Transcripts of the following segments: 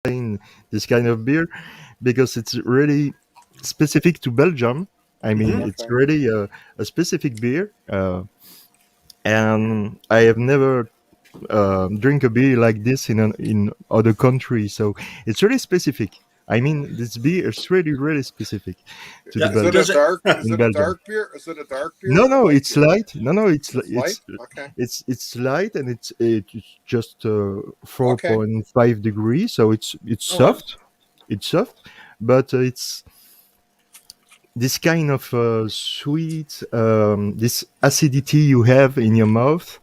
explain this kind of beer because it's really specific to Belgium. I mean, it's Okay. really a specific beer, and I have never drink a beer like this in other countries. So it's really specific. I mean, this beer is really really specific to the Is Yeah. it a Belgium Does it? dark? Is in it a Belgium. dark beer? Is it a dark beer No, or a no, light it's beer? light. No, no, It's light. Okay. it's light, and it's just Okay. 4.5 degrees. So it's Oh well. soft. It's soft, but it's this kind of sweet, this acidity you have in your mouth.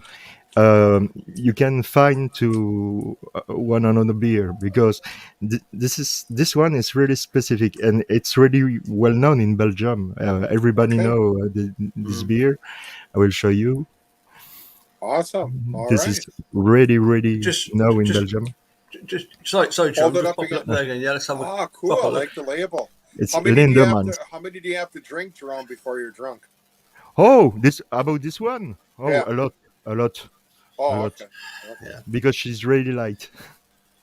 You can find to one another beer because this one is really specific, and it's really well known in Belgium. Everybody Okay. know this Mm. beer. I will show you. Awesome. All This right. is really really Just, known in just, Belgium. sorry, Hold Jerome. it Just up pop it again. up there again. Yeah, let's have a Ah, cool. proper I look. like the label. It's How many do you have Lindemann. to? How many do you have to drink, Jerome, before you're drunk? Oh, this about this one. Oh, Yeah. a lot, a lot, a Oh, lot, okay. Okay. Yeah. because she's really light.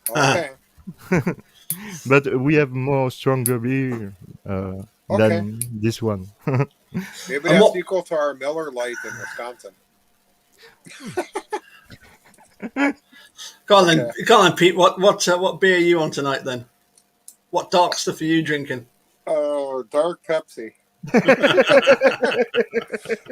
Okay. But we have more stronger beer Okay. than this one. Maybe And that's what? equal to our Miller Lite in Wisconsin. Go on Okay. then, go on, Pete. What beer are you on tonight then? What dark stuff are you drinking? Oh, dark Pepsi.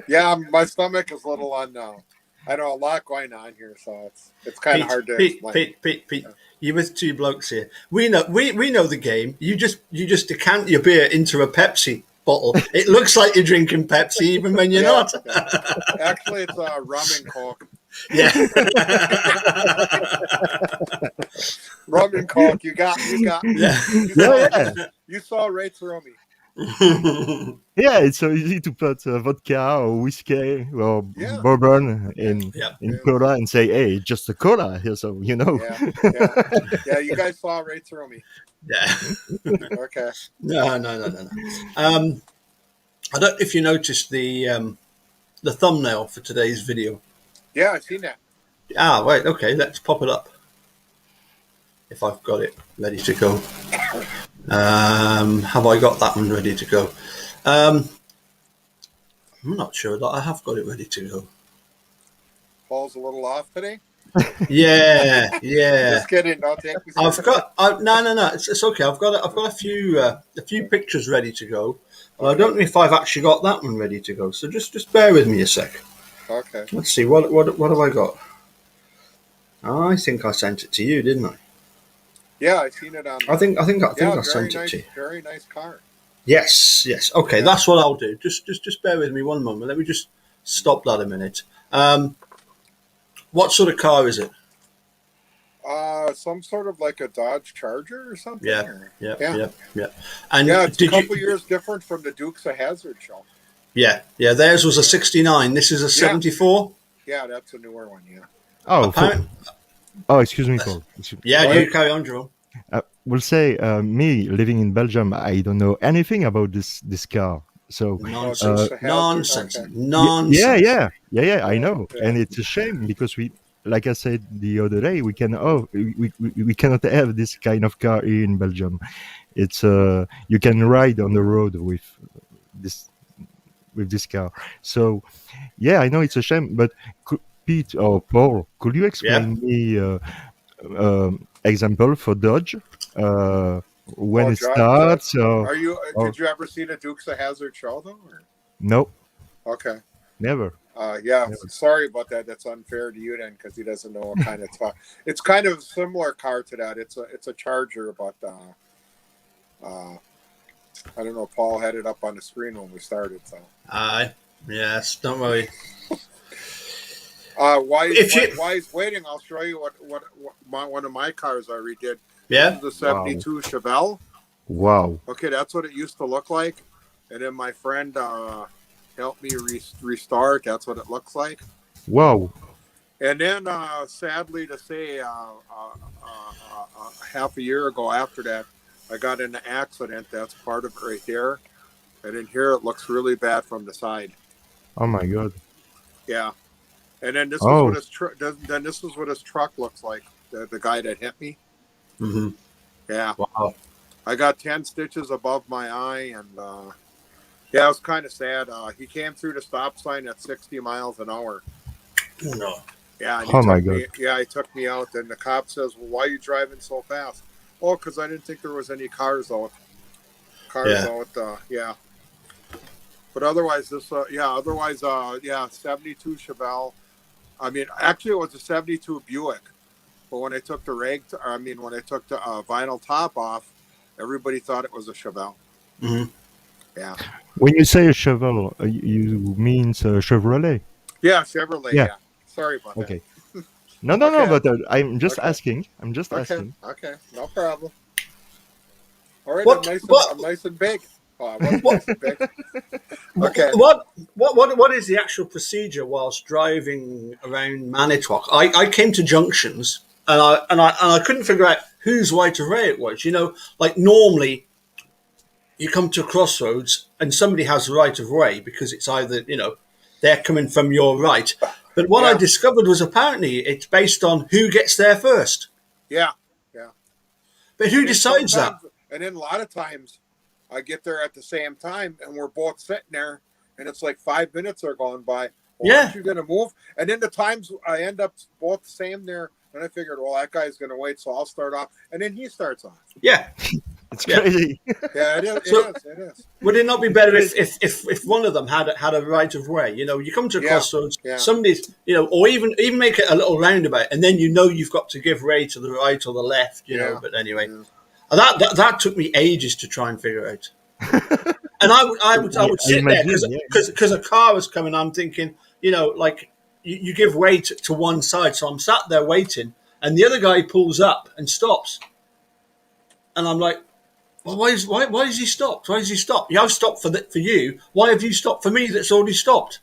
Yeah, my stomach is a little unknown. I know a lot going on here, so it's kind of hard to explain. Pete. You're with two blokes here. We know the game. You just decant your beer into a Pepsi bottle. It looks like you're drinking Pepsi even when you're Yeah, not. yeah. Actually, it's rum and coke. Yeah. Rum and coke. You got me. Yeah. You saw right through me. Yeah, it's so easy to put vodka or whiskey or Yeah. bourbon Yeah. Yeah. in cola and say, "Hey, it's just a cola." Here, so Yeah. Yeah. Yeah. You guys saw right through me. Yeah. Okay. No. I don't know if you noticed the thumbnail for today's video. Yeah, I've seen that. Ah, wait. Okay, let's pop it up. If I've got it ready to go. Have I got that one ready to go? I'm not sure that I have got it ready to go. Paul's a little off today. Yeah. Just kidding. Don't take me. No. It's okay. I've got a few pictures ready to go, but I don't know if I've actually got that one ready to go. So just bear with me a sec. Okay. Let's see what have I got. I think I sent it to you, didn't I? Yeah, I've seen it on. I think I very sent it nice, to you. very nice car. Yes. Okay, Yeah. that's what I'll do. Just bear with me one moment. Let me just stop that a minute. What sort of car is it? Some sort of like a Dodge Charger or something. Yeah. or- Yeah. And Yeah, it's a did couple you? years different from the Dukes of Hazzard show. Yeah. Theirs was a 69. This is a 74. Yeah, that's a newer one. Yeah. Oh, excuse me, Paul. Yeah, you carry on, Jerome. We'll say me living in Belgium, I don't know anything about this car. So Nonsense. Hazard, Nonsense. okay. Nonsense. yeah, I know, Yeah. and it's a shame because we, like I said the other day, we cannot have this kind of car here in Belgium. It's you can ride on the road this with this car. So yeah, I know it's a shame, but Pete or Paul, could you explain me example for Dodge when it Dodge. starts? Are you? or Did you ever see the Dukes of Hazzard show though? Or? no, Okay. never. Yeah. Never. Sorry about that. That's unfair to you then, because he doesn't know what kind of car. It's kind of a similar car to that. It's a Charger, but I don't know. Paul had it up on the screen when we started. So. Aye. Yes. Don't worry. While he's waiting, I'll show you what one of my cars I redid. Yeah. This is the 72 Chevelle. Wow. Okay, that's what it used to look like. And then my friend helped me restore it. That's what it looks like. Wow. And then, sadly to say, half a year ago after that, I got in an accident. That's part of it right there. And in here, it looks really bad from the side. Oh my God. Yeah. And then this is Oh. what his this is what his truck looks like. The guy that hit me. Mm-hmm. Yeah. Wow. I got 10 stitches above my eye, and yeah, it was kind of sad. He came through the stop sign at 60 miles an hour. No. Yeah, and he Oh my took God. me. Yeah, he took me out, and the cop says, "Well, why are you driving so fast?" Oh, because I didn't think there was any cars out. Yeah. Yeah. But otherwise, yeah, 72 Chevelle. I mean, actually, it was a 72 Buick. But when I took the when I took the vinyl top off, everybody thought it was a Chevelle. Hmm. Yeah. When you say a Chevelle, you means Chevrolet? Yeah, Chevrolet. Yeah. Yeah. Sorry about that. Okay. No, no, no. Okay. But I'm just Okay. asking. I'm just Okay. asking. Okay. No problem. All right. What I'm what nice and big. Oh, I wasn't what nice and big. Okay. what is the actual procedure whilst driving around Manitowoc? I came to junctions and I couldn't figure out whose right of way it was. You know, like normally you come to a crossroads and somebody has the right of way because it's either, you know, they're coming from your right. But what I Yeah. discovered was apparently it's based on who gets there first. Yeah. Yeah. But who decides that? And then a lot of times, I get there at the same time, and we're both sitting there, and it's like 5 minutes are going by. Well, Yeah. aren't you going to move? And then the times I end up both the same there, and I figured, well, that guy's going to wait, so I'll start off, and then he starts off. Yeah. It's Yeah. crazy. Yeah, it is. So- It is. Would it not be better if one of them had a right of way? You know, you come to a Yeah, crossroads, yeah. somebody's, you know, or even make it a little roundabout, and then you know you've got to give way to the right or the left. You know, Yeah, but anyway, yeah. that took me ages to try and figure out. And I would I sit there imagine, yeah. because a car was coming. I'm thinking, you know, like you give way to one side, so I'm sat there waiting, and the other guy pulls up and stops, and I'm like, well, why is he stopped? Why has he stopped? Yeah, I've stopped for you. Why have you stopped for me? That's already stopped.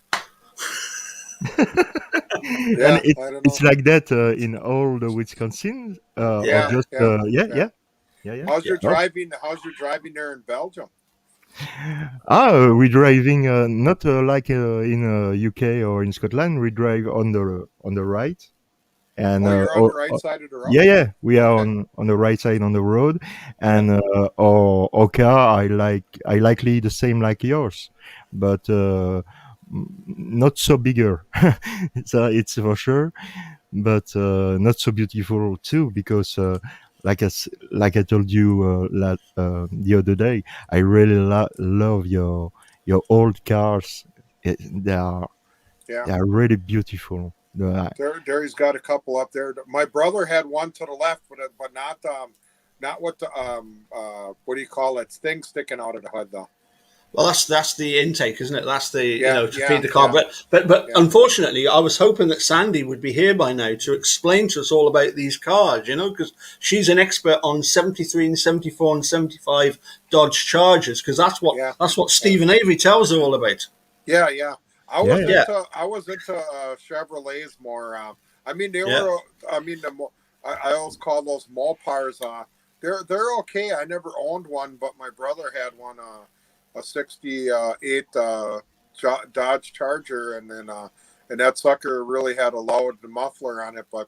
And Yeah, I don't know. it's like that in all the Wisconsin, or Yeah, just yeah, yeah, yeah. yeah, yeah, yeah. How's your Oh. driving? How's your driving there in Belgium? We're driving not like in UK or in Scotland. We drive on the right, and Oh, you're on the right side of the road. yeah, yeah, we are Okay. on the right side on the road, and our car I likely the same like yours, but not so bigger. So it's for sure, but not so beautiful too because. Like I told you the other day, I really love your old cars. They are Yeah. really beautiful. He's got a couple up there. My brother had one to the left, but not with the what do you call it? Thing sticking out of the hood though. Well, that's the intake, isn't it? That's the you Yeah, know to yeah, feed the car. yeah. But Yeah. unfortunately, I was hoping that Sandy would be here by now to explain to us all about these cars. You know, because she's an expert on 73 and 74 and 75 Dodge Chargers. Because Yeah. that's what Stephen Avery tells her all about. Yeah, yeah. Yeah, yeah. I was into Chevrolets more. I mean, they Yeah. were. I mean, I always call those Mopars. They're okay. I never owned one, but my brother had one. A '68 Dodge Charger, and then and that sucker really had a loud muffler on it. But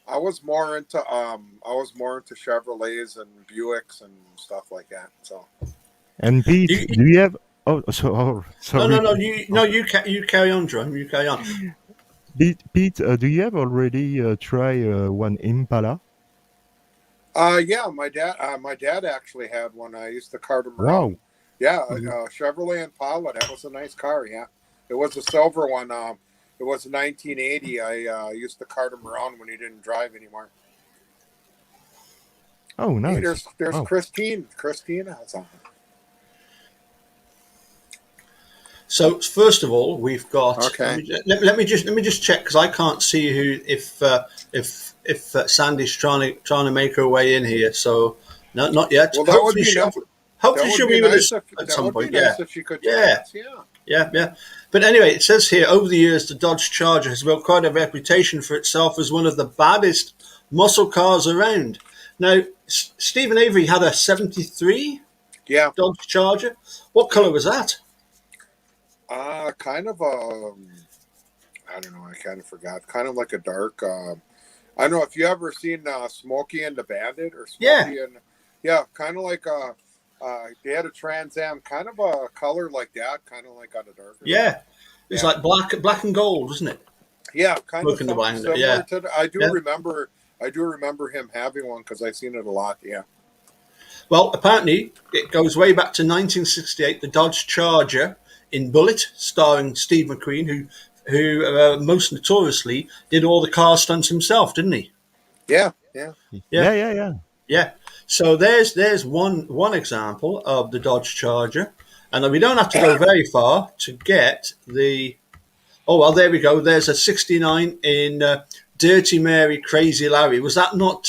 I was more into Chevrolets and Buicks and stuff like that. So And Pete, You- do you have? Oh, No, sorry. you carry on, Jerome. You carry on. Pete, do you have already tried one Impala? yeah, my dad actually had one. I used to cart him Wow. around. Yeah, Mhm. Chevrolet Impala. That was a nice car. Yeah, it was a silver one. It was 1980. I used to cart him around when he didn't drive anymore. Oh, Hey, nice. there's Wow. Christina. So first of all, we've got. Okay. Let me just check because I can't see who if Sandy's trying to make her way in here. So no, not yet. Well, that would be nice. Hopefully she'll be with us at That some would point. be nice if she could join Yeah. us. Yeah. Yeah. But anyway, it says here over the years, the Dodge Charger has built quite a reputation for itself as one of the baddest muscle cars around. Now, Stephen Avery had a '73 Yeah. Dodge Charger. What color was that? Kind of I don't know. I kind of forgot. Kind of like a dark. I don't know if you ever seen Smokey and the Bandit or Smokey Yeah. and Yeah, kind of like they had a Trans Am, kind of a color like that, kind of like on a darker side. Yeah, it's Yeah, like black and gold, isn't it? yeah, kind of Smoking the something blind. similar Yeah, to. I do yeah. remember. I do remember him having one because I've seen it a lot. Yeah. Well, apparently it goes way back to 1968. The Dodge Charger in Bullet, starring Steve McQueen, who most notoriously did all the car stunts himself, didn't he? Yeah, yeah. Yeah, Yeah. yeah. So there's one example of the Dodge Charger, and we don't have to go very far to get the. Oh well, there we go. There's a '69 in Dirty Mary, Crazy Larry. Was that not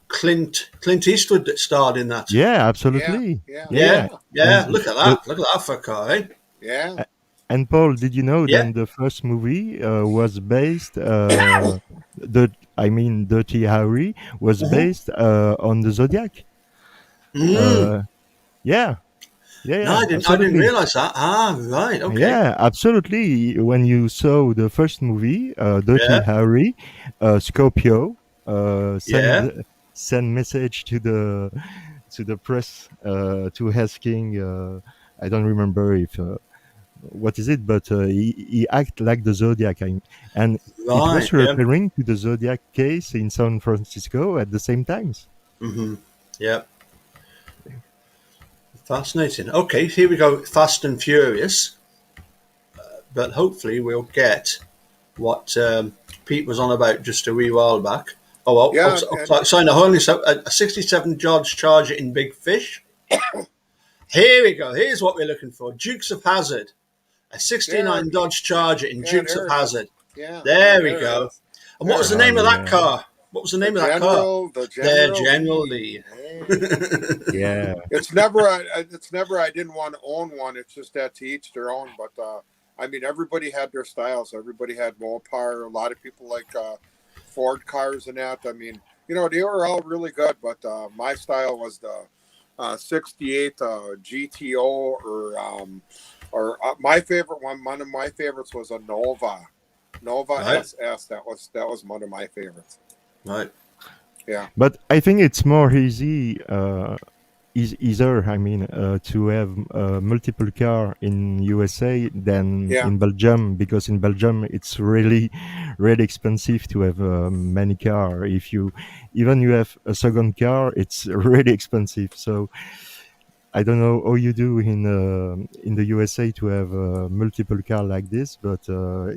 Clint Eastwood that starred in that? Yeah, Yeah, absolutely. yeah, Yeah, Yeah. yeah, yeah. And Look at the that. Look at that for a car, eh? yeah. and Paul, did you know Yeah. that the first movie was based the I mean Dirty Harry was Mhm. based on the Zodiac? Mm. Uh, yeah, No, I didn't. I didn't absolutely. realize that. Ah, right. Okay. Yeah, absolutely. When you saw the first movie, Dirty Yeah. Harry, Scorpio Yeah. send message to the press to asking. I don't remember if what is it, but he act like the Zodiac, and it Right. was Yeah. referring to the Zodiac case in San Francisco at the same times. Hmm. Yeah. Fascinating. Okay, here we go. Fast and Furious, but hopefully we'll get what Pete was on about just a wee while back. Oh well. Yeah, and Sorry, no, only a '67 Dodge Charger in Big Fish. Here we go. Here's what we're looking for: Dukes of Hazzard, a there, '69 Dodge Charger in yeah, Dukes of there it is. Hazzard. Yeah, There we there it go. is. And what was There the it Oh name of is. that yeah, car? What was the name of that car? The The General General Lee. Lee. Hey. yeah, It's never. It's never. I didn't want to own one. It's just that to each their own. But I mean, everybody had their styles. Everybody had Mopar. A lot of people like Ford cars and that. I mean, they were all really good. But my style was the '68 GTO or my favorite one. One of my favorites was a Nova Right. SS. That was one of my favorites. Right. Yeah. but I think it's more easy. Easier, I mean, to have multiple car in USA than Yeah. in Belgium, because in Belgium it's really, really expensive to have many car. If you even you have a second car, it's really expensive. So I don't know how you do in the USA to have multiple car like this, but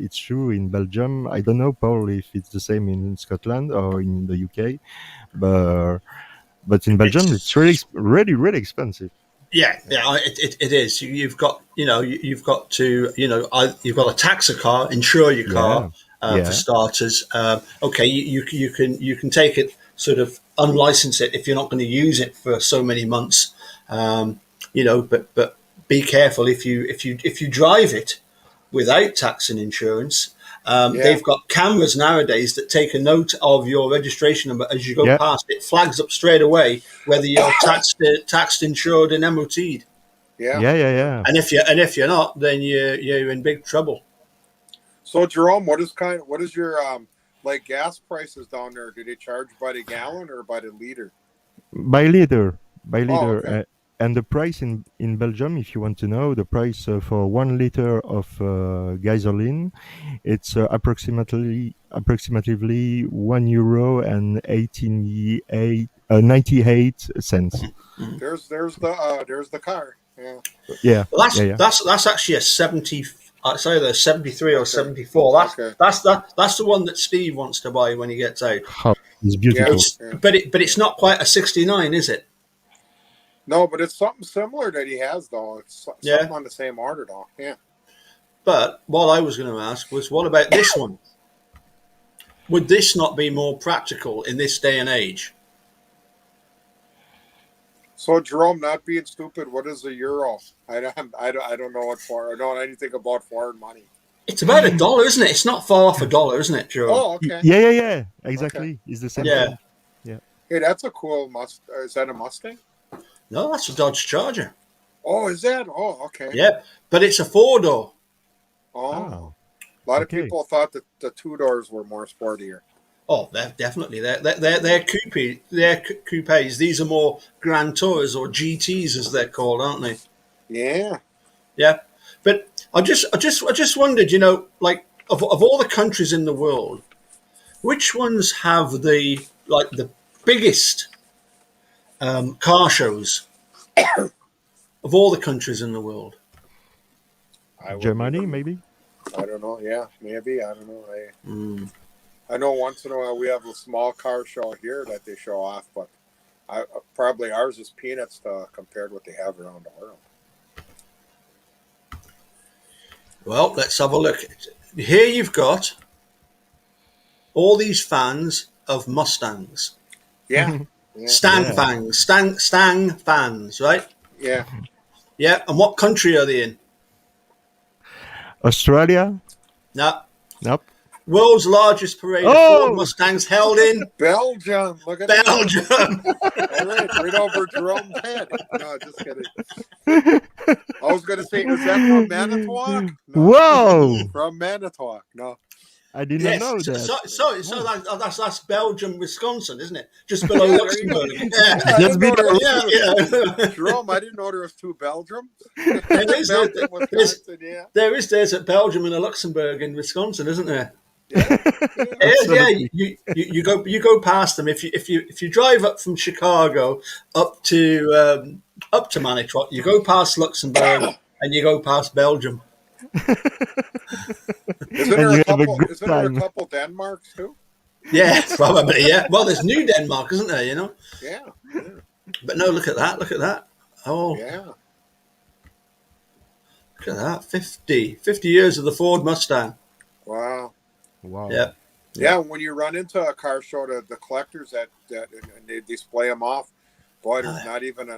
it's true in Belgium. I don't know, Paul, if it's the same in Scotland or in the UK, but in Belgium, it's really, It's really, really expensive. yeah. It is. You've got you've got to you've got to tax a car, insure your car Yeah, for yeah, starters. Okay, you can take it sort of unlicense it if you're not going to use it for so many months. But be careful if you drive it without tax and insurance. Yeah. They've got cameras nowadays that take a note of your registration number as you go yeah, past. It flags up straight away whether you're taxed, insured, and MOT'd. Yeah. yeah, yeah, Yeah. yeah. And if you're not, then you're in big trouble. So Jerome, what is your like gas prices down there? Do they charge by the gallon or by the liter? By liter, by Oh, liter. okay. And the price in Belgium, if you want to know, the price for 1 liter of gasoline, it's approximately €1 and 98 cents. There's the car. Yeah. Yeah, Well, yeah, yeah. that's actually a 70. Sorry, there's 73 or Okay. 74. Okay. That's the one that Steve wants to buy when he gets out. Oh, it's Yeah. beautiful. It's Yeah. but it's not quite a 69, is it? No, but it's something similar that he has though. It's Yeah. something on the same order though. Yeah. But what I was going to ask was, what about this one? Would this not be more practical in this day and age? So Jerome, not being stupid, what is a euro? I don't know what for. I don't know anything about foreign money. It's about $1, isn't it? It's not far off $1, isn't it, Jerome? Oh, okay. Yeah, yeah, yeah. Okay. Exactly. It's the same Yeah. thing. Yeah. Hey, that's a cool Is that a Mustang? No, that's a Dodge Charger. Oh, is that? Oh, okay. Yeah, but it's a 4-door. Oh. Oh, A lot of okay. people thought that the two doors were more sportier. Oh, they're definitely they're coupe, they're coupes. These are more Grand Tours or GTs as they're called, aren't they? Yeah. Yeah, but I just wondered, like of all the countries in the world, which ones have the biggest car shows of all the countries in the world? I wouldn't Germany, even. maybe. I don't know. Yeah, maybe. I don't know. Mm. I know once in a while we have a small car show here that they show off, but probably ours is peanuts compared to what they have around the world. Well, let's have a look. Here you've got all these fans of Mustangs, Yeah. Yeah. Yeah. Stang fans, right? Yeah. Yeah, and what country are they in? Australia? Now, Nope. world's largest parade of Ford Oh! Mustangs held in Belgium. Look at that. Belgium. All right over Jerome's head. No, just kidding. I was going to say, is that from Manitowoc? No. Whoa! From Manitowoc. No. I did not Yes, know so, that. so, so Oh. that's Belgium, Wisconsin, isn't it? Just below Yeah, there you go. Luxembourg. Yeah, I Just didn't know there below. was Yeah, two. yeah. Jerome, I didn't know there was two Belgiums. There is, Belgium, there's, Wisconsin, yeah. there's a Belgium and a Luxembourg in Wisconsin, isn't there? Yeah. Yeah. Yeah, Absolutely. you go past them if you drive up from Chicago up to Manitowoc, you go past Luxembourg and you go past Belgium. Isn't And there a you have a couple? good Isn't there a time. couple Denmarks too? Yeah, probably. Yeah. Well, there's New Denmark, isn't there? Yeah. But no, look at that. Look at that. Oh, Yeah. look at that. 50 years of the Ford Mustang. Wow. Wow. Yeah. Yeah. When you run into a car show, the collectors that and they display them off. Boy, there's not even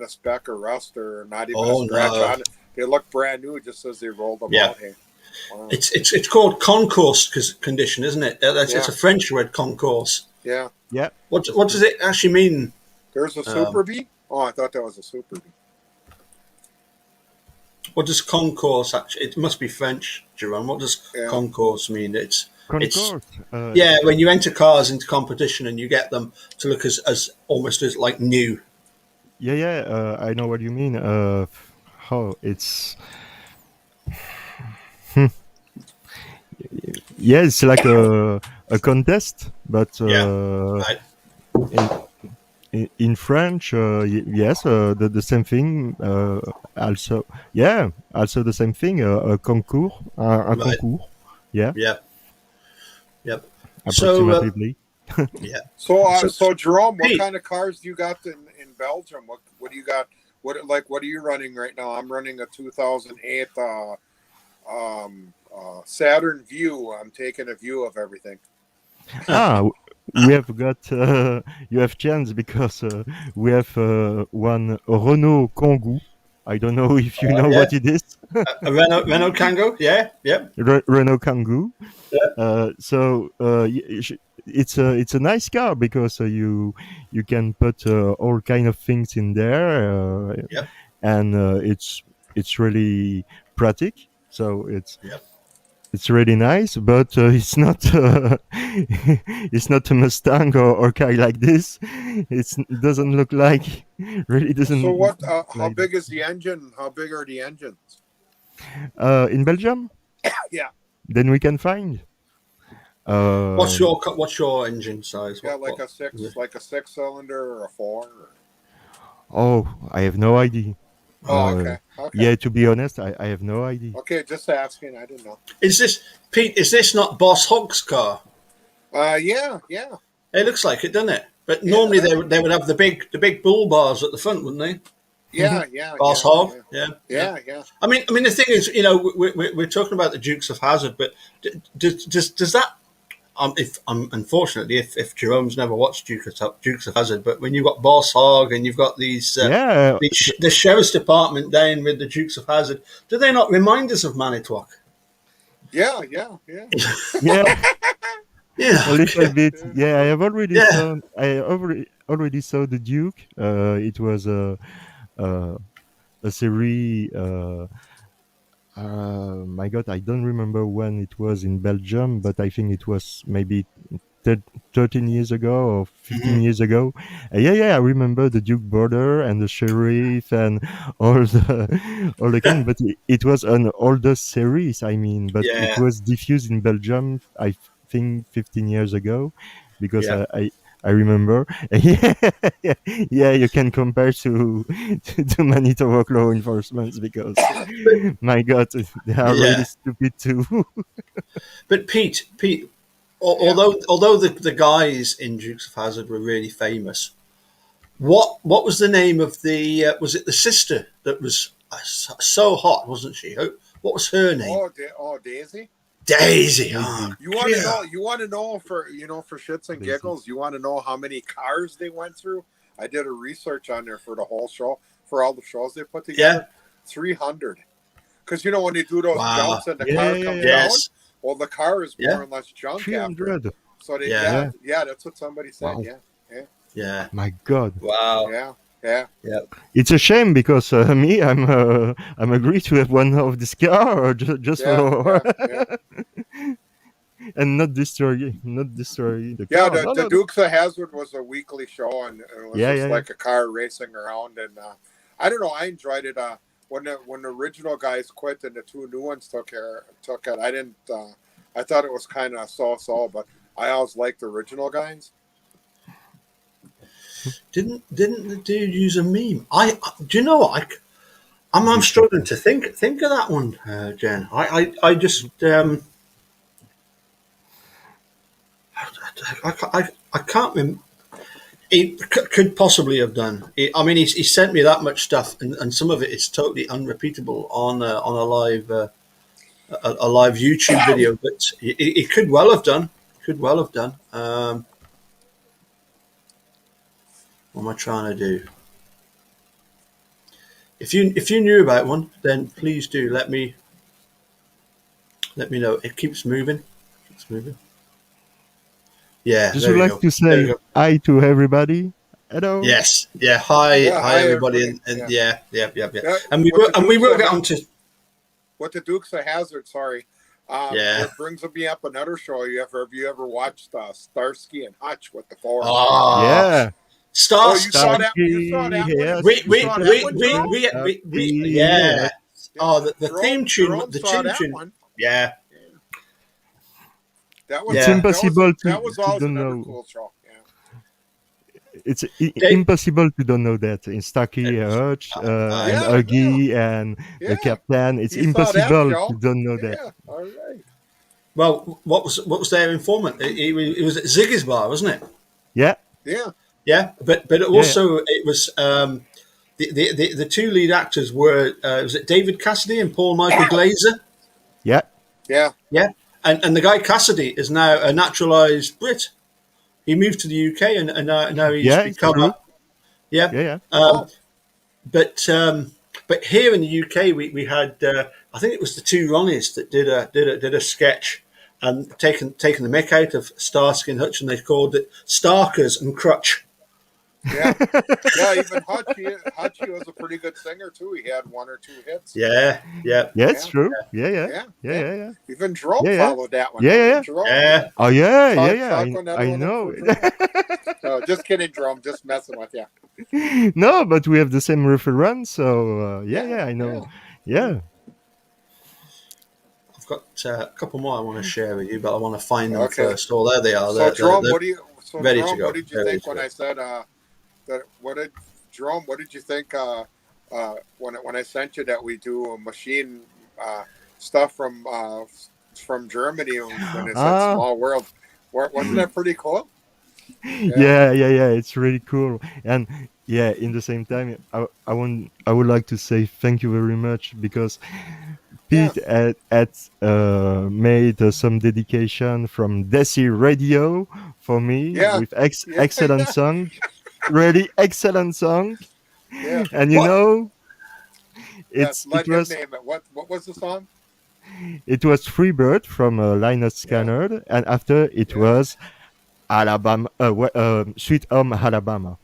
a speck or rust or not even a scratch No. on it. They look brand new just as they rolled them Yeah. out. Hey. Wow. It's called concourse condition, isn't it? It's a French word, concourse. Yeah. Yeah. What does it actually mean? There's a Super Bee. Oh, I thought that was a Super Bee. What does concourse actually? It must be French, Jerome. What does concourse mean? It's Concourse. yeah, when you enter cars into competition and you get them to look as almost as like new. Yeah. I know what you mean. It's yeah, it's like a contest, but Right. in French, yes, the same thing. Also, yeah, also the same thing. A concours, un Right. concours. Yeah, Yeah. Yep. So approximately. yeah. So Jerome, what Pete. kind of cars do you got in Belgium? What do you got? What are you running right now? I'm running a 2008 Saturn View. I'm taking a view of everything. We have got you have chance because we have one Renault Kangoo. I don't know if you know Yeah. what it is. A Renault Kangoo. Yeah. Yep. Renault Kangoo. Yeah. It's a nice car because you can put all kind of things in there, Yep. and it's really practical. So Yep. it's really nice, but it's not it's not a Mustang or car like this. It doesn't look like really doesn't. So what? look How like big is the engine? How big are the engines? in Belgium? Yeah. Then we can find. What's your engine size? Yeah, What- like a 6-cylinder or a 4. Oh, I have no idea. Oh, okay. Okay. Yeah, to be honest, I have no idea. Okay, just asking. I didn't know. Is this Pete? Is this not Boss Hogg's car? Yeah. It looks like it, doesn't it? But Yeah, normally they would have the big bull bars at the front, wouldn't they? Yeah. Boss Hogg. Yeah. Yeah. I mean, the thing is, we're talking about the Dukes of Hazzard, but does that? Unfortunately, if Jerome's never watched Dukes of Hazzard, but when you've got Boss Hogg and you've got these Yeah, the sheriff's department down with the Dukes of Hazzard, do they not remind us of Manitowoc? Yeah. yeah, Yeah, a little bit. Yeah, I have already Yeah. saw. I already saw the Duke. It was a series. My God, I don't remember when it was in Belgium, but I think it was maybe 13 years ago or 15 Mhm. years ago. Yeah, I remember the Duke Border and the Sheriff and all the kind, but it was an older series. I mean, but it Yeah, was diffused in Belgium, I think 15 years ago, because yeah. I remember. Yeah, yeah, you can compare to Manitowoc law enforcement because, But my God, they are really yeah, stupid too. but Pete, Yeah. although the guys in Dukes of Hazzard were really famous, what was the name of the was it the sister that was so hot, wasn't she? What was her name? Daisy. Daisy. Oh, Daisy. You want to yeah, know? You want to know for shits and Daisy. giggles? You want to know how many cars they went through? I did a research on there for the whole show, for all the shows they put yeah. together. 300. Because when they do those Wow. jumps and the Yeah, car yeah, yeah, comes yeah. down, Yes. well, the car is Yeah. more or less junk after it. 300. So they, Yeah. Yeah. that's what somebody said. Wow. Yeah. My God. Wow. Yeah. Yeah. It's a shame because me, I'm agree to have one of this car or just for Yeah. and not destroy the Yeah, car. the, No, the no, no. Dukes of Hazzard was a weekly show, and it was Yeah, just yeah, yeah. like a car racing around. And I don't know, I enjoyed it. When the original guys quit and the two new ones took it, I didn't. I thought it was kind of so, but I always liked the original guys. Didn't the dude use a meme? Do you know what? I'm Which of struggling them? to think of that one, Jen. I just I can't remember. He could possibly have done. I mean, he sent me that much stuff, and some of it is totally unrepeatable on a live a live YouTube video. But he could well have done. Could well have done. What am I trying to do? If you knew about one, then please do let me know. It keeps moving. Keeps moving. Yeah, Just there would you like go. to There you say go. hi to everybody. Hello. Yes. Yeah. Hi. Yeah, Hi, hi everybody. everybody. And Yeah, yeah. yeah. And we What will. the And we Dukes will of get on to. what the Dukes of Hazzard. Sorry, Yeah. it brings me up another show. Have you ever watched Starsky and Hutch with the four? Ah. Yeah. Oh, Stars. you saw that? You saw Starkey, that one? yes, We You we saw that we one, we Jerome? we we, we Starkey, yeah. yes. Yeah. Oh, the Jerome theme tune. Jerome The saw theme that tune. one. Yeah. That was It's Yeah. impossible that was to always don't another know. cool show. It's They, impossible to don't know that in Starkey, Hutch, and Yeah, yeah, Huggy and the yeah. Captain. It's You saw that impossible to show? don't know that. Yeah. All right. well, what was their informant? It was at Ziggy's bar, wasn't it? Yeah, Yeah. Yeah, but yeah, also it was the two lead actors were was it David Cassidy and Paul Michael Glazer? yeah, Yeah. Yeah, and the guy Cassidy is now a naturalized Brit. He moved to the UK and now he's yeah. It's become true. a yeah. Yeah, yeah. Um, Oh, but here in the UK we had I think it was the two Ronnies that did a sketch and taken the mick out of Starsky and Hutch and they called it Starkers and Crutch. yeah. Yeah, even Hutchie was a pretty good singer too. He had one or two hits. Yeah, yeah, Yeah, it's Yeah. true. Yeah, yeah, Yeah. yeah, Yeah. yeah, yeah, Even Jerome yeah, yeah, followed that one, yeah, didn't yeah. he? Jerome, yeah. yeah. Oh yeah, yeah, Talk, yeah. talk on that I one know. for Jerome. No, just kidding, Jerome. Just messing with you. No, but we have the same reference, so yeah, Yeah. yeah. I Yeah. know. Yeah. I've got a couple more I want to share with you, but I want to find them Okay. first. Oh, there they are. So Jerome, They're ready to Jerome, go. what did you They're ready think to when go. I said that? What did you think when I sent you that we do a machine stuff from Germany when it said Ah, small world? Wasn't that pretty cool? Yeah. yeah, yeah, yeah. It's really cool, and yeah, in the same time, I would like to say thank you very much because Yeah. Pete had made some dedication from Dassey Radio for me Yeah. with Yeah. excellent song, really excellent song, Yeah. and What? Yeah. it Let him was name it. What was the song? Freebird from Linus Yeah. Scanner, and after it Yeah. was Alabama, Sweet Home Alabama,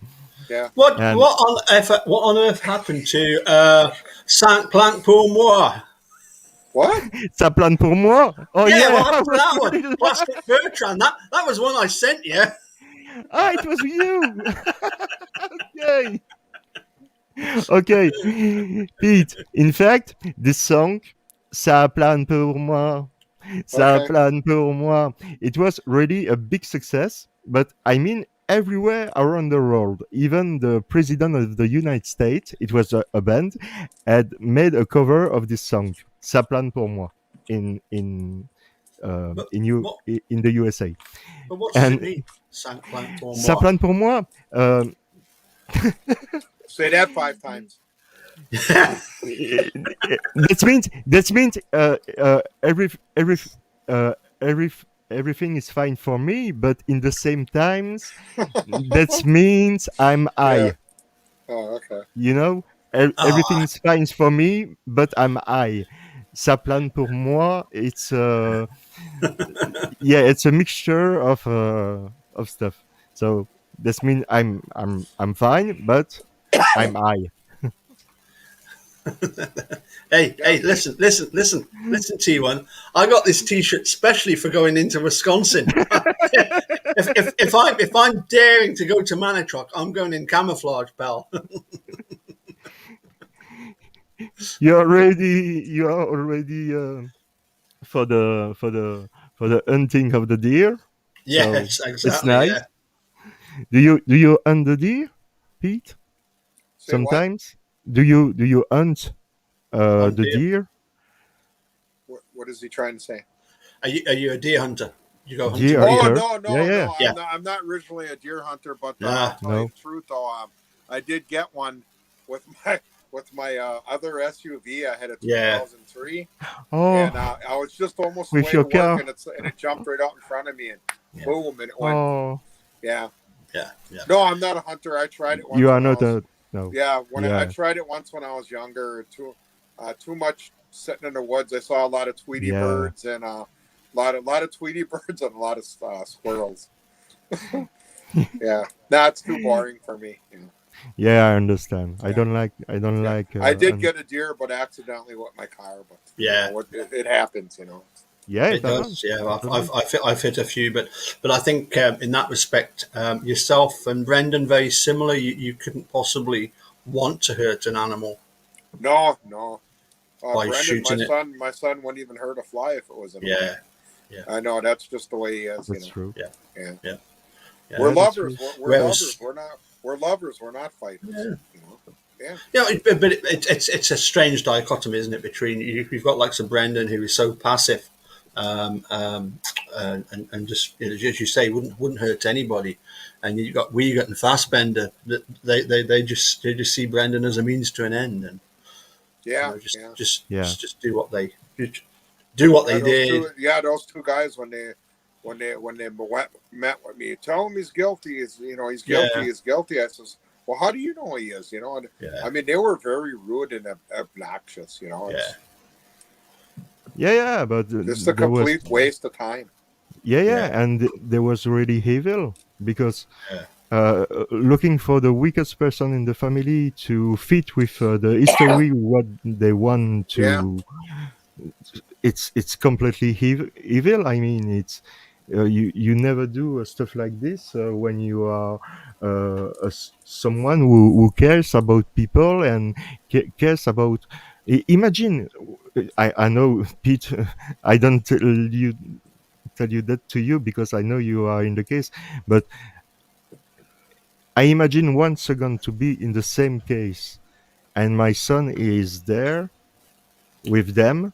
Yeah. What? and What on earth happened to Saint Plank pour moi? What? Ça plane pour moi. Oh Yeah, yeah. what happened to that one? Plastic Bertrand. That was one I sent you. Ah, it was you. Okay. Okay. Pete, in fact, this song, Ça plane pour moi. Ça Okay. plane pour moi. It was really a big success, but I mean everywhere around the world, even the president of the United States, it was a band, had made a cover of this song, Ça plane pour moi, But what? in the USA. But what does it And mean? Cinq plans pour Ça moi. plane pour moi. Say that 5 times. That means uh, every everything is fine for me, but in the same times, that means I'm Yeah. I. Oh, okay. You know, Ah, everything is fine for me, but I'm I. Ça plane pour moi. It's yeah, it's a mixture of stuff. So that means I'm fine, but I'm I. hey, listen, T1. I got this T-shirt specially for going into Wisconsin. if I'm daring to go to Manitowoc, I'm going in camouflage, pal. You are already for the hunting of the deer. So Yes, it's exactly. nice. Yeah, Do you hunt the deer, Pete? Say what? Sometimes. Do you hunt on the deer. deer? What is he trying to say? Are you a deer hunter? You go Deer hunting deer? Oh, hunter? no, Yeah, no, yeah. no. Yeah. I'm not originally a deer hunter, but I'll Ah, tell you No. the truth. Though, I did get one with my other SUV. I had a yeah. 2003, and Oh, I was just almost with way to your work, car. and it jumped right out in front of me, and Yeah. boom, and it went. Oh, Yeah. Yeah. Yeah. No, I'm not a hunter. I tried it you once are when I not was. a no. Yeah, when I Yeah, tried it once when I was younger. Too much sitting in the woods. I saw a lot of Tweety yeah, birds and a lot of Tweety birds and a lot of squirrels. Yeah, that's too boring for me. Yeah. yeah. I understand. I Yeah. don't like. I don't Yeah, like. I did get a deer, but accidentally with my car. But Yeah. it happens. Yeah, it It does, happens. yeah. Totally. I've hit a few, but I think in that respect, yourself and Brendan very similar. You couldn't possibly want to hurt an animal No, no. by Brendan, shooting it. my son wouldn't even hurt a fly if it was an Yeah, orange. yeah, I know that's just the way he is. That's true. yeah, Yeah. yeah, yeah. We're Yeah, that's lovers. true. We're Whereas, lovers. We're lovers. We're not fighters. yeah, Yeah. yeah, but it's a strange dichotomy, isn't it? Between you've got like some Brendan who is so passive, and just as you say, wouldn't hurt anybody, and you got the Fassbender that they just see Brendan as a means to an end, and Yeah. just Yeah. just Yeah, just do what they do what Yeah, they did. those two guys when they met with me, tell him he's guilty. He's guilty. Yeah, He's guilty. I says, well, how do you know he is? And yeah, I mean, they were very rude and obnoxious. yeah, yeah. But Just a there was. complete waste of time. yeah, Yeah, and there was really evil because yeah, looking for the weakest person in the family to fit with the history what they want Yeah, to. It's completely evil. I mean, it's you never do stuff like this when you are someone who cares about people and cares about. Imagine, I know, Pete. I don't tell you that to you because I know you are in the case, but I imagine 1 second to be in the same case, and my son is there with them,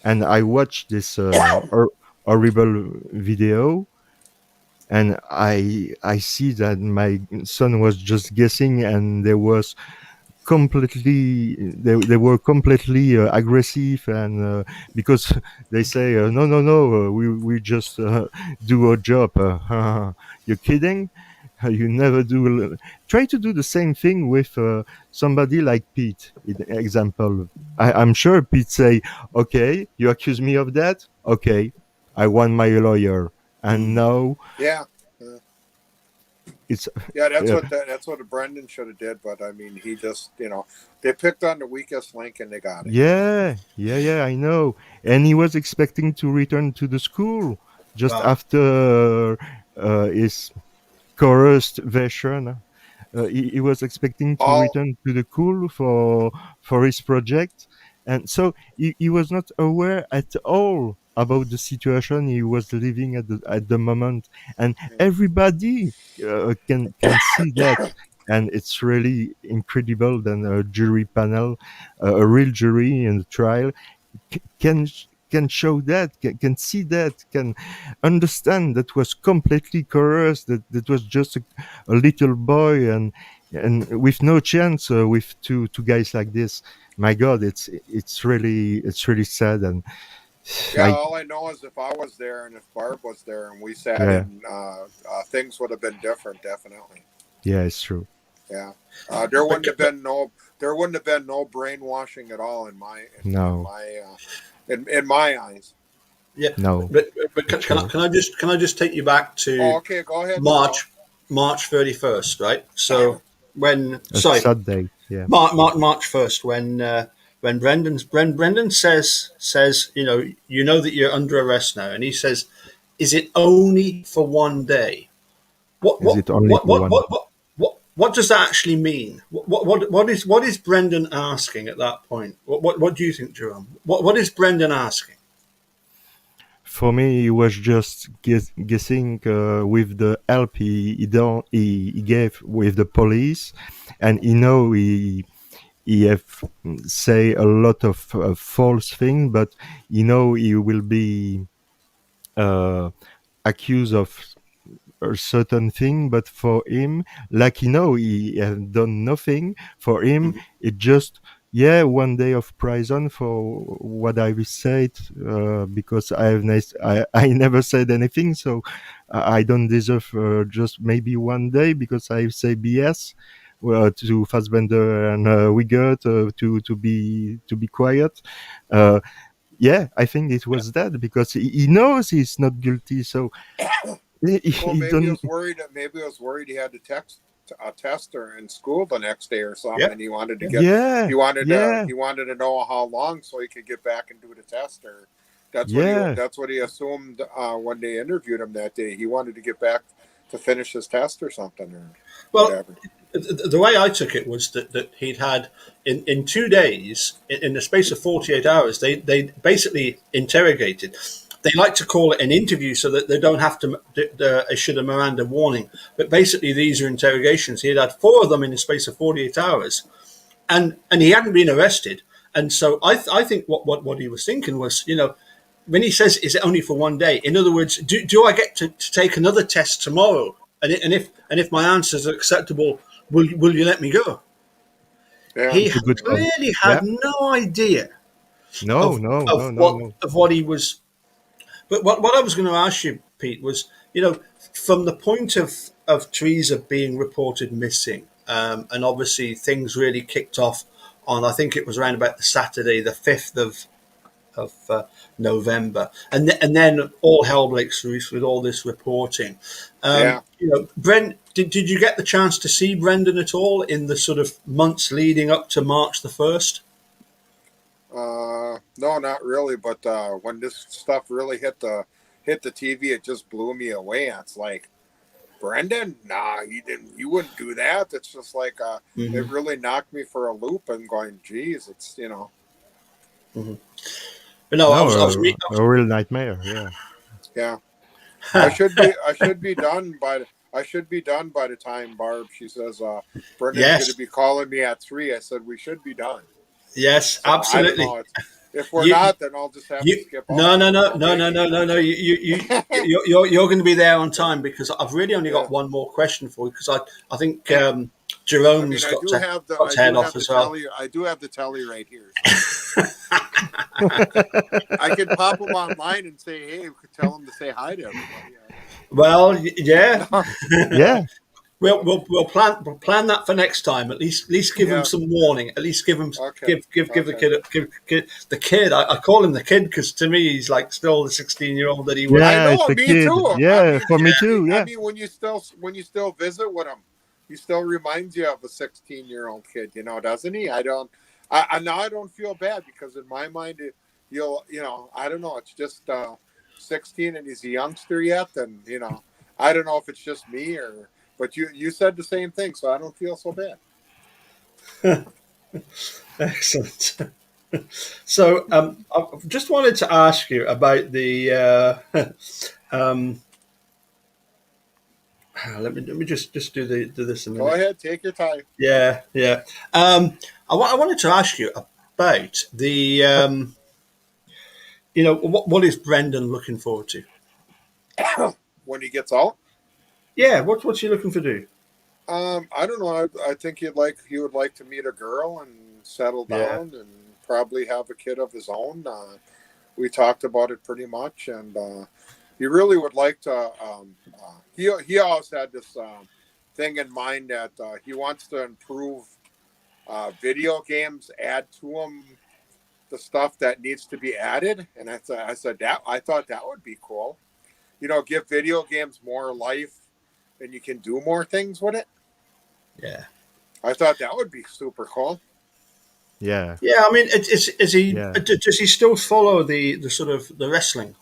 and I watch this horrible video, and I see that my son was just guessing, and they were completely aggressive, and because they say no, no, no, we just do our job. You're kidding. You never do. Try to do the same thing with somebody like Pete. Example, I'm sure Pete say, okay, you accuse me of that, okay, I want my lawyer, and mm, now yeah. Uh, it's Yeah, uh, that's what Brendan should have did. But I mean, he just they picked on the weakest link and they got it. yeah, I know. And he was expecting to return to the school just Wow. after his chorused version. He was expecting to All return to the school for his project, and so he was not aware at all about the situation he was living at the moment, and everybody can see that. And it's really incredible that a jury panel, a real jury in the trial, can show that, can see that, can understand that was completely coerced, that was just a little boy, and with no chance with two guys like this. My God, it's really sad. And Yeah, I all I know is if I was there and if Barb was there and we sat yeah, in, things would have been different, definitely. yeah, it's true. Yeah, But, but there wouldn't have been no brainwashing at all in my No, in my eyes. yeah, no, but it's true. can I just take you back Oh, to okay, go ahead, Jerome. March 31st, right? So when A sorry, sad day. Yeah. March 1st, when Brendan says, you know that you're under arrest now, and he says, is it only for one day? What Is what it only what for what one? what what what does that actually mean? What is Brendan asking at that point? What do you think, Jerome? What is Brendan asking? For me, he was just guessing with the help he gave with the police, and he have say a lot of false things, but he will be uh, accused of a certain thing. But for him, like he have done nothing. For him, Mhm. it just, yeah, 1 day of prison for what I said, because I never said anything, so I don't deserve just maybe 1 day because I say BS to Fassbender and Wiggert, to be quiet. Uh, yeah, I think it was that because he knows he's not guilty, so Well, he don't. maybe he was worried he had to test her in school the next day or something, Yeah, and he wanted to yeah, Yeah, yeah, he wanted to know how long so he could get back and do the test. Or yeah, that's what he assumed when they interviewed him that day. He wanted to get back to finish his test or something or well, whatever. the way I took it was that he'd had in 2 days, in the space of 48 hours, they basically interrogated. They like to call it an interview so that they don't have to issue a Miranda warning. But basically, these are interrogations. He had four of them in the space of 48 hours, and he hadn't been arrested. And so I think what he was thinking was, when he says, "Is it only for 1 day?" In other words, do I get to take another test tomorrow? And if my answers are acceptable, will you let me go? Yeah, He it's a good point. clearly Yeah, had no idea no, of no, of no, no, what no. of what he was. But what I was going to ask you, Pete, was, from the point of Teresa being reported missing, and obviously things really kicked off on, I think it was around about the Saturday, the 5th of November, and then all hell breaks loose with all this reporting. yeah. Brent, did you get the chance to see Brendan at all in the sort of months leading up to March the 1st? No, not really. But when this stuff really hit the TV, it just blew me away. It's like, Brendan, nah, he didn't. You wouldn't do that. It's just like it Mm-hmm. really knocked me for a loop. And going, geez, it's Mm-hmm. But no, No, I a real nightmare. Yeah. yeah. was I should be done by the time Barb. She says, Brendan's going to yes, be calling me at 3. I said we should be done. yes, So I don't absolutely. know. If we're You, not, then I'll just have to skip out. no, no, There's no, no no, no, biggie. no, no, no. You're going to be there on time because I've really only Yeah. got one more question for you because I think I mean, Jerome's got to head off as well. I do have the telly right here. So I can pop them online and say, hey, we could tell them to say hi to everybody. Well, yeah. No, Yeah, We'll plan that for next time. At least give him Yeah. some warning. At least give him Okay. give the Okay. kid the kid. I call him the kid because to me he's like still the 16-year-old that he was. I Yeah, it's know, a me kid. too. Yeah, for me too. I Yeah, mean, when you still visit with him, he still reminds you of a 16-year-old kid, doesn't he? Now I don't feel bad because in my mind, I don't know. It's just 16 and he's a youngster yet, and I don't know if it's just me but you said the same thing, so I don't feel so bad. Excellent. So I just wanted to ask you about the. Um, let me just do this a Go minute. ahead, take your time. Yeah, yeah. I wanted to ask you about the. What is Brendan looking forward to? When he gets out. Yeah, what's he looking for do? I don't know. I think he would like to meet a girl and settle Yeah, down and probably have a kid of his own. We talked about it pretty much, and he really would like to. He always had this thing in mind that he wants to improve video games, add to them the stuff that needs to be added, and I thought that would be cool. Give video games more life, and you can do more things with it. yeah, I thought that would be super cool. yeah, yeah. I mean, is he? yeah. Does he still follow the sort of the wrestling?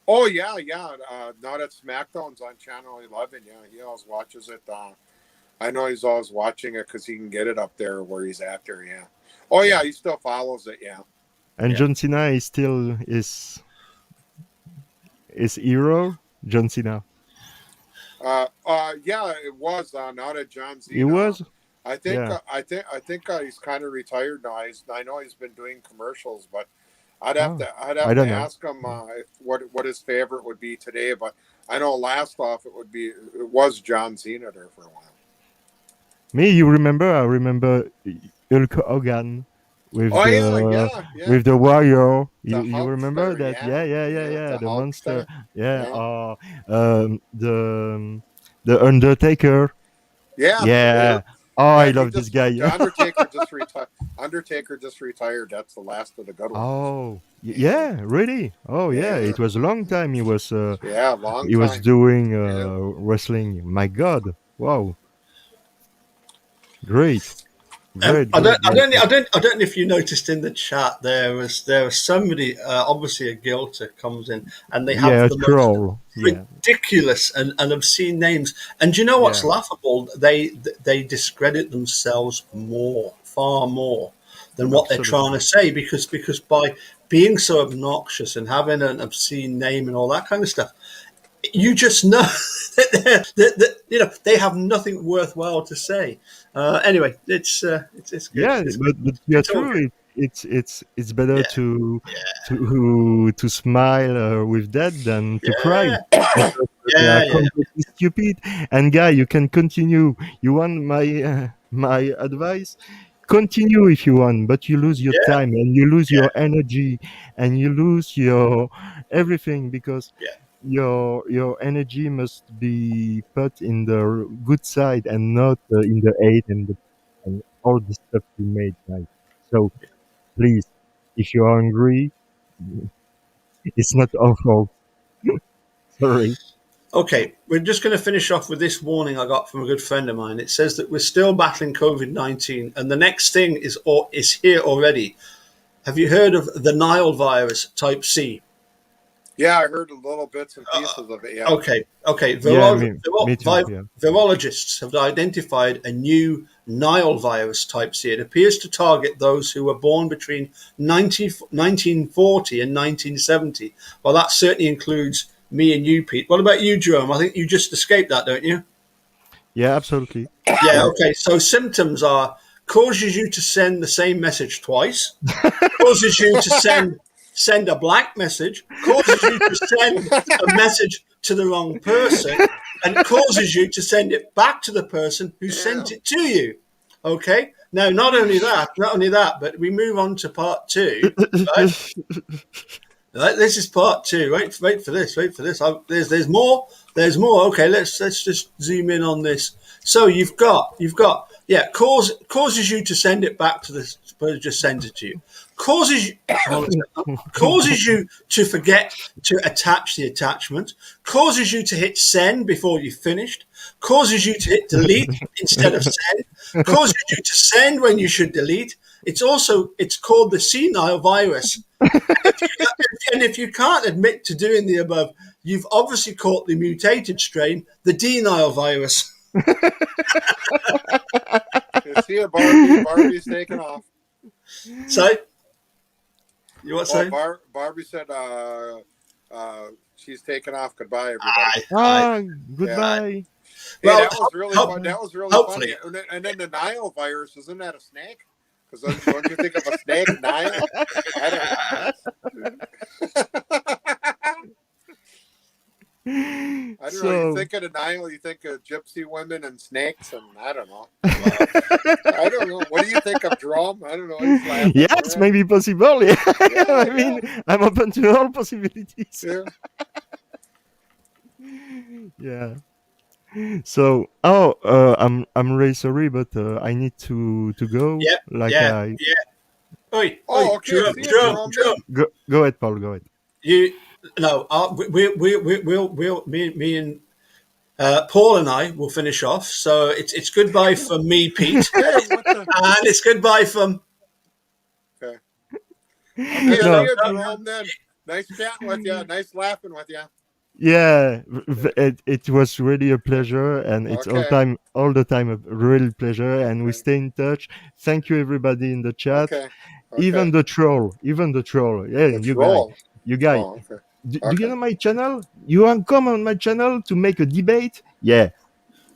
Oh yeah, yeah. Now that SmackDown's on Channel 11, yeah, he always watches it. I know he's always watching it because he can get it up there where he's at there. Yeah. Oh yeah, he still follows it. Yeah. And Yeah. John Cena is still is hero. John Cena. Yeah, it was now that John He Cena. was. I think Yeah. he's kind of retired now. I know he's been doing commercials, but Oh, I'd I have to don't know. ask him what his favorite would be today. But I know last off it was John Cena there for a while. Me, you remember? I remember Hulk Hogan Oh yeah, yeah, yeah. with the warrior. The You remember Hulkster, that? Yeah, yeah, yeah, yeah, yeah. yeah. The The monster. Hulkster, Yeah. yeah, The Undertaker. yeah, Yeah. Oh, I yeah. love this guy. The Undertaker just retired. Undertaker just retired. That's the last of the good ones. Oh, Yeah, yeah, really? Oh, yeah. yeah, It was a long time yeah. Long he was time. doing Yeah. wrestling. My God. Wow. Great. Um, Great, I don't, great, I great. don't, I don't, I don't know if you noticed in the chat there was somebody, obviously a guilter comes in, and they have Yeah, a the most troll. Yeah. ridiculous and obscene names. And do you know what's Yeah. laughable? They discredit themselves far more than what they're trying Absolutely. to say because by being so obnoxious and having an obscene name and all that kind of stuff, you just know that they have nothing worthwhile to say. Anyway, it's good. Yeah, It's but you're it's all true. good. It's better Yeah, to smile with that than to cry yeah, because they are yeah, yeah, completely stupid. And guy, you can continue. You want my advice? Continue if you want, but you lose your yeah, time and you lose yeah, your energy and you lose your everything because yeah. your energy must be put in the good side and not in the hate and all the stuff you made, guys. So please, if you're hungry, it's not our fault. Sorry. Okay, we're just going to finish off with this warning I got from a good friend of mine. It says that we're still battling COVID-19, and the next thing is here already. Have you heard of the Nile virus type C? Yeah, I heard little bits and pieces of it. Yeah. Okay. Yeah, me too. Yeah. Virologists have identified a new Nile virus type C. It appears to target those who were born between 1940 and 1970. Well, that certainly includes me and you, Pete. What about you, Jerome? I think you just escaped that, don't you? Yeah, absolutely. Yeah, Yeah. okay. So symptoms are causes you to send the same message twice, causes you to send a blank message, causes you to send a message to the wrong person, and causes you to send it back to the person who Yeah. sent it to you. Okay. Now, not only that, but we move on to part two. Right? Right, this is part two. Wait for this. There's more. There's more. Okay, let's just zoom in on this. So you've got causes you to send it back to the suppose just send it to you. Causes you to forget to attach the attachment. Causes you to hit send before you've finished. Causes you to hit delete instead of send. Causes you to send when you should delete. It's called the senile virus. And if you can't admit to doing the above, you've obviously caught the mutated strain, the denial virus. You see it, Barbie? Barbie's taking off. So, you what say? Barbie said she's taking off. Goodbye, everybody. Goodbye. Hey, Well, that was really fun. That was really hopefully. funny. And then the Nile virus, isn't that a snake? Because don't you think of a snake, Nile? I don't know. I don't know. You think of the Nile, you think of gypsy women and snakes, and I don't know. I don't know. What do you think of, Jerome? I don't know. He's laughing. Yes, maybe possible. Yeah. Yeah, I mean, I'm open to all possibilities. Yeah. Yeah. So, I'm really sorry, but I need to go. Yeah. Oi, okay. Jerome. Go ahead, Paul. Go ahead. We'll me and Paul and I will finish off. So it's goodbye from me, Pete, and it's goodbye from. Okay. No. See you, Jerome. Then nice chatting with you. Nice laughing with you. Yeah, it was really a pleasure, and it's Okay. all the time a real pleasure, and we Okay. stay in touch. Thank you, everybody in the chat. Okay. Even the troll. Yeah, The troll. you guys. Oh, okay. Do you know my channel? You want to come on my channel to make a debate? Yeah.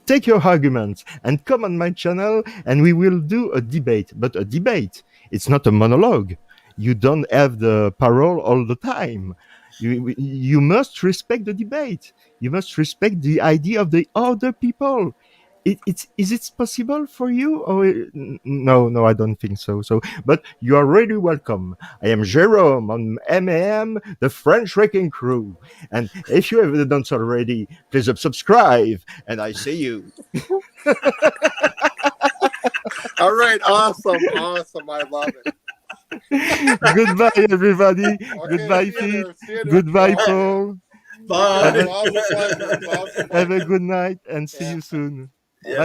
Take your arguments and come on my channel, and we will do a debate. But a debate, it's not a monologue. You don't have the parole all the time. You must respect the debate. You must respect the idea of the other people. Is it possible for you? Or no, I don't think so. But you are really welcome. I am Jerome on MAM, the French Wrecking Crew. And if you haven't done so already, please subscribe. And I see you. All right. Awesome. I love it. Goodbye, everybody. Okay, Goodbye, see you Pete. there. See you there. Goodbye, Bye. Paul. Bye. It was a pleasure. Have a good night and see Yeah. you soon. Yeah. Bye.